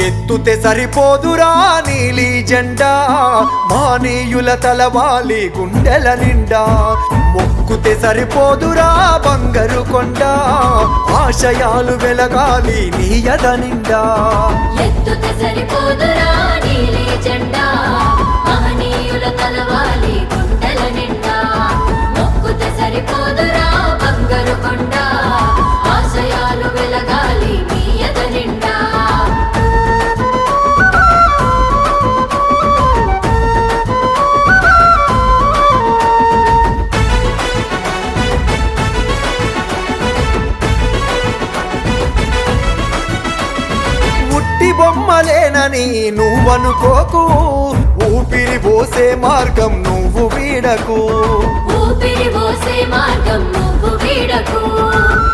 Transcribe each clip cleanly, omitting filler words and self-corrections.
ఎత్తుతే సరిపోదురా నీలి జెండా మానీయుల తలవాలి గుండెల నిండా మొక్కుతే సరిపోదురా బంగారు కొండ ఆశయాలు వెలగాలి నీ యద నిండా ఎత్తుతే సరిపోదురా నీలి జెండా మహనీయుల తలవాలి గుండెల నిండా మొక్కుతే సరిపోదురా బంగారు కొండ ఆశయాలు వెలగాలి నీ యద నిండా బొమ్మలేనని నువ్వనుకోకు ఊపిరి పోసే మార్గం నువ్వు వీడకు ఊపిరి పోసే మార్గం నువ్వు వీడకు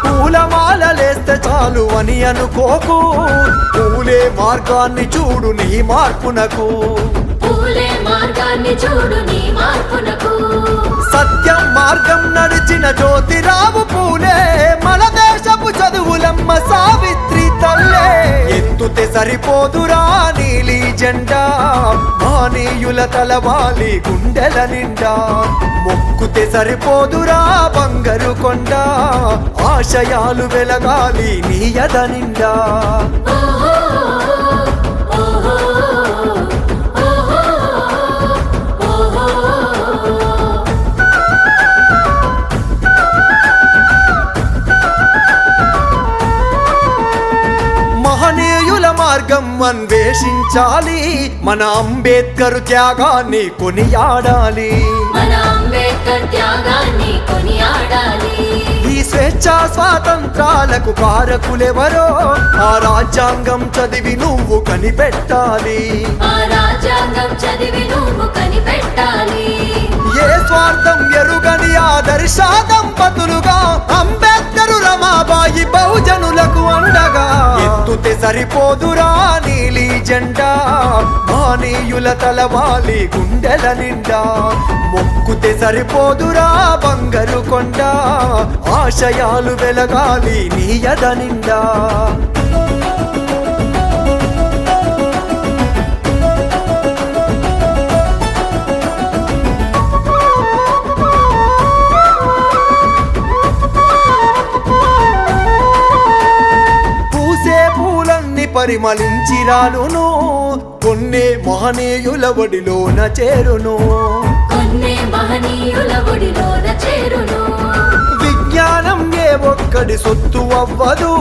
పూలమాలలేస్తే చాలు అని అనుకోకు పూలే మార్గాన్ని చూడు నీ మార్పునకు పూలే మార్గాన్ని చూడు నీ మార్పునకు సత్యం మార్గం నడిచిన జ్యోతిరావు పూలే మన దేశపు చదువులమ్మ సావిత్రి తల్లే ఎత్తుతే సరిపోదురా నీలి జెండా మానీయుల తలవాలి గుండెల నిండా మొక్కుతే సరిపోదురా బంగారు కొండ ఆశయాలు వెలగాలి నీ యద నిండా మహనీయుల మార్గం అన్వేషించాలి మన అంబేద్కర్ త్యాగాన్ని కొనియాడాలి మన అంబేద్కర్ త్యాగాన్ని కొనియాడాలి ఈ స్వేచ్ఛా స్వాతంత్రాలకు కారకులెవరో ఆ రాజ్యాంగం చదివి నువ్వు కనిపెట్టాలి ఆ రాజ్యాంగం చదివి నువ్వు కనిపెట్టాలి ఏ స్వార్థం ఎరుగని ఆదర్శ దంపతులుగా అంబేద్కరు రమాబాయి బహుజనులకు అండగా ఎత్తుతే సరిపోదురా నీలి జెండా మానీయుల తలవాలి గుండెల నిండా మొక్కుతే సరిపోదురా బంగారు కొండ ఆశయాలు వెలగాలి నీ యద నిండా పరిమళించి రాలును కొన్ని మహనీయుల ఒడిలోన చేరును కొన్ని మహనీయుల ఒడిలోన చేరును విజ్ఞానం ఏ ఒక్కడి సొత్తు అవ్వదు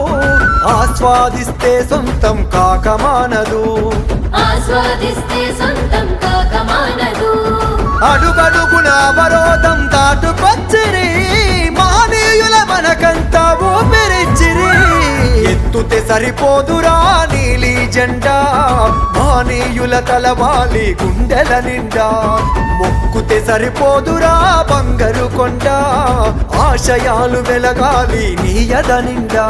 ఆస్వాదిస్తే సొంతం కాకమానదు ఆస్వాదిస్తే సొంతం కాకమానదు అడుగడుగున అవరోధం దాటుకొచ్చిరి మహనీయుల మనకంతా ఊపిరిచ్చిరి ఎత్తుతే సరిపోదురా నీలి జెండా మానీయుల తలవాలి గుండెల నిండా మొక్కుతే సరిపోదురా బంగారు కొండ ఆశయాలు వెలగాలి నీ యద నిండా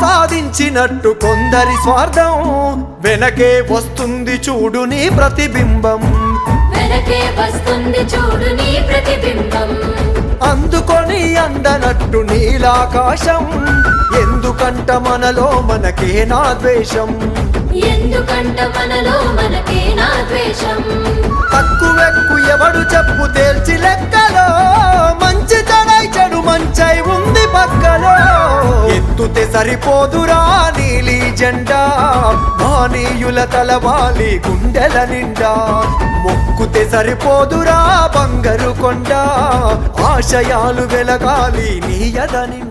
సాధించినట్టు కొందరి స్వార్థం వెనకే వస్తుంది చూడు నీ ప్రతిబింబం వెనకే వస్తుంది చూడు నీ ప్రతిబింబం అందుకొని అందనట్టు నీలాకాశం ఎందుకంట మనలో మనకే నా ద్వేషం ఎందుకంట మనలో మనకే నా ద్వేషం తక్కువెక్కు ఎవడు చెప్పు తేల్చి లెక్కలో మంచి తడై చెడు మంచై ఉంది పక్కలో ఎత్తుతే సరిపోదురా నీలి జెండా మానీయుల తలవాలి గుండెల నిండా మొక్కుతే సరిపోదురా బంగారు కొండ ఆశయాలు వెలగాలి నీ యద నిండా